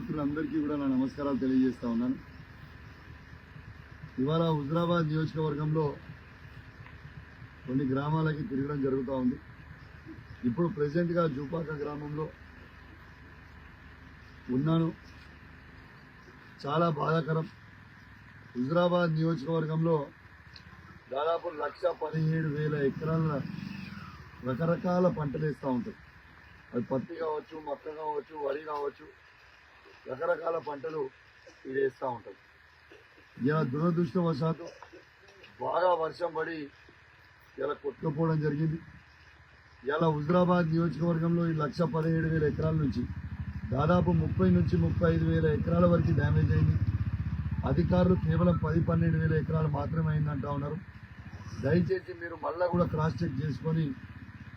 మిత్రులందరికీ కూడా నా నమస్కారాలు తెలియజేస్తా ఉన్నాను. ఇవాళ హుజరాబాద్ నియోజకవర్గంలో కొన్ని గ్రామాలకి తిరగడం జరుగుతూ ఉంది. ఇప్పుడు ప్రెసెంట్గా జూపాక గ్రామంలో ఉన్నాను. చాలా బాధాకరం. హుజరాబాద్ నియోజకవర్గంలో దాదాపు 1,17,000 ఎకరాల రకరకాల పంటలు వేస్తూ ఉంటారు. అది పత్తి కావచ్చు, మక్క కావచ్చు, వరి కావచ్చు, రకరకాల పంటలు ఇది వేస్తూ ఉంటారు. ఇలా దురదృష్టవశాత్తు బాగా వర్షం పడి ఇలా కొట్టుకుపోవడం జరిగింది. ఇలా హుజరాబాద్ నియోజకవర్గంలో ఈ 1,17,000 ఎకరాల నుంచి దాదాపు 30 నుంచి 35,000 ఎకరాల వరకు డ్యామేజ్ అయింది. అధికారులు కేవలం 10-12,000 ఎకరాలు మాత్రమే అయిందంటా ఉన్నారు. దయచేసి మీరు మళ్ళీ కూడా క్రాస్ చెక్ చేసుకొని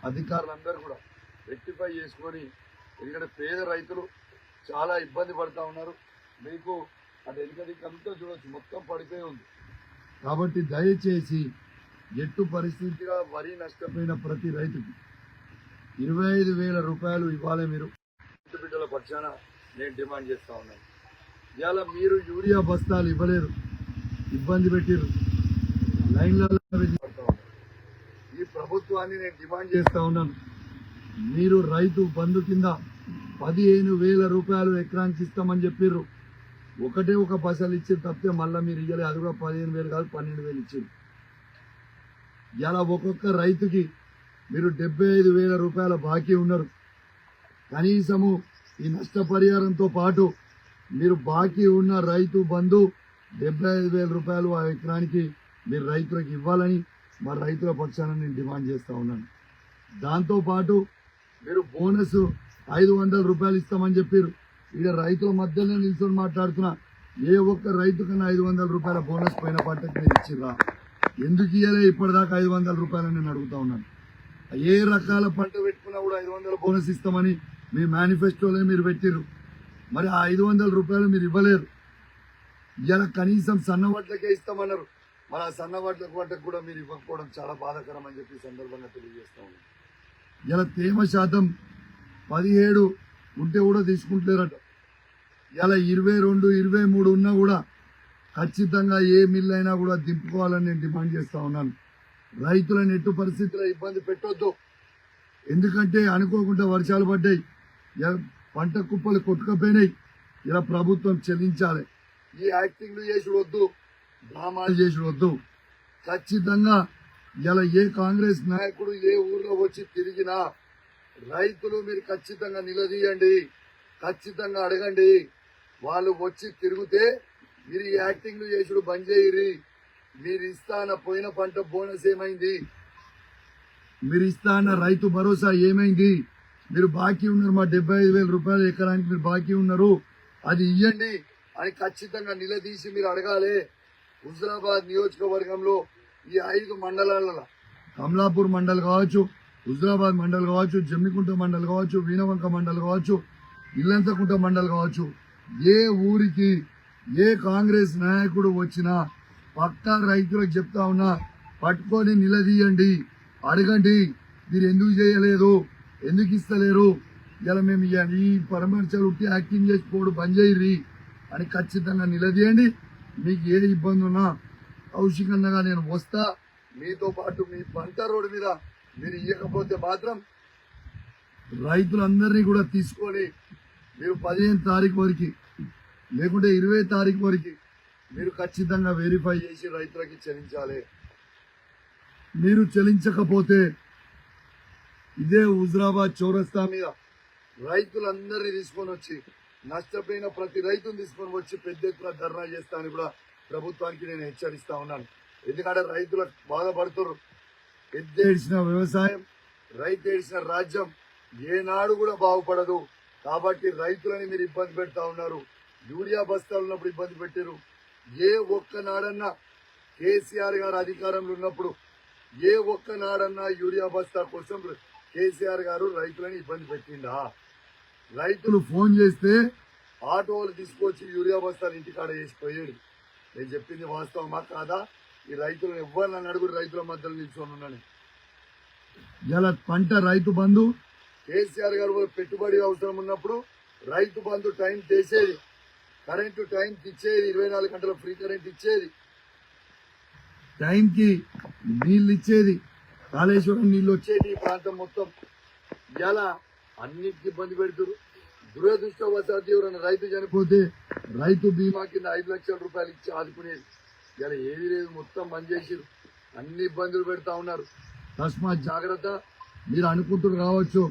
అధికారులందరూ కూడా రెక్టిఫై చేసుకొని, ఎందుకంటే పేద రైతులు చాలా ఇబ్బంది పడుతూ ఉన్నారు. మీకు అంటే ఎన్నికంతా చూడవచ్చు, మొత్తం పడిపోయి ఉంది. కాబట్టి దయచేసి ఎట్టు పరిస్థితిగా వరి నష్టపోయిన ప్రతి రైతుకి 25,000 రూపాయలు ఇవ్వాలి. మీరు బిడ్డల పక్షాన నేను డిమాండ్ చేస్తూ ఉన్నాను. ఇవాళ మీరు యూరియా బస్తాలు ఇవ్వలేరు, ఇబ్బంది పెట్టిరు, లైన్లలో పడతా ఉన్నారు. ఈ ప్రభుత్వాన్ని నేను డిమాండ్ చేస్తూ ఉన్నాను. మీరు రైతు బంధు కింద 15,000 రూపాయలు ఎకరానికి ఇస్తామని చెప్పారు. ఒకటే ఒక పైసలు ఇచ్చి తప్పితే మళ్ళీ మీరు ఇవ్వలేదు. అది కూడా 15,000 కాదు, 12,000 ఇచ్చారు. ఇలా ఒక్కొక్క రైతుకి మీరు 75,000 రూపాయల బాకీ ఉన్నారు. కనీసము ఈ నష్టపరిహారంతో పాటు మీరు బాకీ ఉన్న రైతు బంధు 75,000 రూపాయలు ఆ ఎకరానికి మీరు రైతులకు ఇవ్వాలని మా రైతుల పక్షాన నేను డిమాండ్ చేస్తూ ఉన్నాను. దాంతోపాటు మీరు బోనస్ 500 రూపాయలు ఇస్తామని చెప్పారు. ఇక రైతుల మధ్యలో నిల్చొని మాట్లాడుతున్నా, ఏ ఒక్క రైతు కన్నా 500 రూపాయల బోనస్ పైన పంటకు మీరు ఇచ్చిర్రా? ఎందుకు ఇయ్యలే ఇప్పటిదాకా 500 రూపాయలని నేను అడుగుతా ఉన్నాను. ఏ రకాల పంట పెట్టుకున్నా కూడా 500 బోనస్ ఇస్తామని మీ మేనిఫెస్టోలో మీరు పెట్టిర్రు. మరి ఆ 500 రూపాయలు మీరు ఇవ్వలేరు. ఇలా కనీసం సన్నవడ్లకే ఇస్తామన్నారు. మరి ఆ సన్నవడ్లకు కూడా మీరు ఇవ్వకపోవడం చాలా బాధాకరం అని చెప్పి సందర్భంగా తెలియజేస్తా ఉన్నాను. ఇలా తేమ శాతం 17 ఉంటే కూడా తీసుకుంటలేరట. ఇలా 22, 23 ఉన్నా కూడా ఖచ్చితంగా ఏ మిల్ అయినా కూడా దింపుకోవాలని నేను డిమాండ్ చేస్తా ఉన్నాను. రైతులను ఎట్టు పరిస్థితుల్లో ఇబ్బంది పెట్టొద్దు. ఎందుకంటే అనుకోకుండా వర్షాలు పడ్డాయి, పంట కుప్పలు కొట్టుకపోయినాయి. ఇలా ప్రభుత్వం చెల్లించాలి. ఈ యాక్టింగ్లు చేసి వద్దు, డ్రామాలు చేసి వద్దు. ఖచ్చితంగా ఇలా ఏ కాంగ్రెస్ నాయకుడు ఏ ఊర్లో వచ్చి తిరిగినా రైతులు మీరు ఖచ్చితంగా నిలదీయండి, ఖచ్చితంగా అడగండి. వాళ్ళు వచ్చి తిరిగితే మీరు ఈ యాక్టింగ్లు చేసుడు బంద్ చేయరి. మీరు ఇస్తాన పోయిన పంట బోనస్ ఏమైంది? మీరు ఇస్తాన రైతు భరోసా ఏమైంది? మీరు బాకీ ఉన్నారు, మా 75,000 రూపాయలు ఎకరానికి మీరు బాకీ ఉన్నారు, అది ఇవ్వండి అని ఖచ్చితంగా నిలదీసి మీరు అడగాలి. హుజరాబాద్ నియోజకవర్గంలో ఈ 5 మండలాలలో కమలాపూర్ మండల్ కావచ్చు, హుజరాబాద్ మండల్ కావచ్చు, జమ్మికుంట మండల్ కావచ్చు, వీణవంక మండల్ కావచ్చు, ఇల్లంతకుంట మండల్ కావచ్చు, ఏ ఊరికి ఏ కాంగ్రెస్ నాయకుడు వచ్చినా పక్కా రైతులకు చెప్తా ఉన్నా, పట్టుకొని నిలదీయండి, అడగండి. మీరు ఎందుకు చేయలేదు, ఎందుకు ఇస్తలేరు, ఇలా మేము ఈ పరమర్శలు ఉట్టి యాక్టింగ్ చేసుకోవడం బంద్ చేయరి అని ఖచ్చితంగా నిలదీయండి. మీకు ఏ ఇబ్బంది ఉన్నా కౌశికన్నగా నేను వస్తా. మీతో పాటు మీ పంట రోడ్డు మీద మీరు ఇవ్వకపోతే మాత్రం రైతులందరినీ కూడా తీసుకొని మీరు 15 తారీఖు వరకు లేకుంటే 20 తారీఖు వరకు మీరు ఖచ్చితంగా వెరిఫై చేసి రైతులకి చెల్లించాలి. మీరు చెల్లించకపోతే ఇదే హుజరాబాద్ చౌరస్తా మీద రైతులందరినీ తీసుకొని వచ్చి, నష్టపోయిన ప్రతి రైతును తీసుకొని వచ్చి పెద్ద ఎత్తున ధర్నా చేస్తానని కూడా ప్రభుత్వానికి నేను హెచ్చరిస్తా ఉన్నాను. ఎందుకంటే రైతులకు బాధపడుతున్నారు. పెద్ద ఏడిసిన వ్యవసాయం, రైతు ఏడిసిన రాజ్యం ఏనాడు కూడా బాగుపడదు. కాబట్టి రైతులని మీరు ఇబ్బంది పెడతా ఉన్నారు. యూరియా బస్తాలు ఉన్నప్పుడు ఇబ్బంది పెట్టారు. ఏ ఒక్క నాడన్నా కేసీఆర్ గారు అధికారంలో ఉన్నప్పుడు ఏ ఒక్క నాడన్నా యూరియా బస్తా కోసం కేసీఆర్ గారు రైతులని ఇబ్బంది పెట్టిండా? రైతులు ఫోన్ చేస్తే ఆటోలు తీసుకొచ్చి యూరియా బస్తాలు ఇంటికాడ వేసిపోయాడు. నేను చెప్పింది వాస్తవమా కాదా? ఈ రైతులను ఎవ్వరు నన్ను అడుగురు, రైతుల మధ్యలో నిల్చొని ఉన్నాను. ఇలా పంట రైతు బంధు కేసీఆర్ గారు పెట్టుబడి అవసరం ఉన్నప్పుడు రైతు బంధు టైం చేసేది, కరెంటు టైంకి ఇచ్చేది, 24 గంటల ఫ్రీ కరెంట్ ఇచ్చేది, టైంకి నీళ్ళు ఇచ్చేది, కాళేశ్వరం నీళ్ళు వచ్చేది ఈ ప్రాంతం మొత్తం. ఇలా అన్నిటికీ ఇబ్బంది పెడుతురు. దురదృష్టవశాత్తు ఎవరైనా రైతు చనిపోతే రైతు బీమా కింద 5 లక్షల రూపాయలు ఇచ్చి ఆదుకునేది. ఇలా ఏది లేదు, మొత్తం బంద్ చేసిరు. అన్ని ఇబ్బందులు పెడతా ఉన్నారు. తస్మాత్ జాగ్రత్త. మీరు అనుకుంటున్నారు కావచ్చు,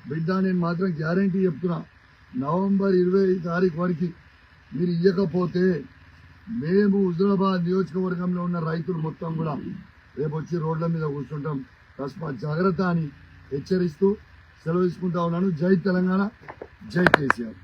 బిడ్డ నేను మాత్రం గ్యారంటీ చెప్తున్నా, నవంబర్ 20 తారీఖు వరకు మీరు ఇవ్వకపోతే మేము హుజరాబాద్ నియోజకవర్గంలో ఉన్న రైతులు మొత్తం కూడా రేపు వచ్చి రోడ్ల మీద కూర్చుంటాం. తస్మాత్ జాగ్రత్త అని హెచ్చరిస్తూ సెలవు తీసుకుంటా ఉన్నాను. జై తెలంగాణ, జై కేసీఆర్.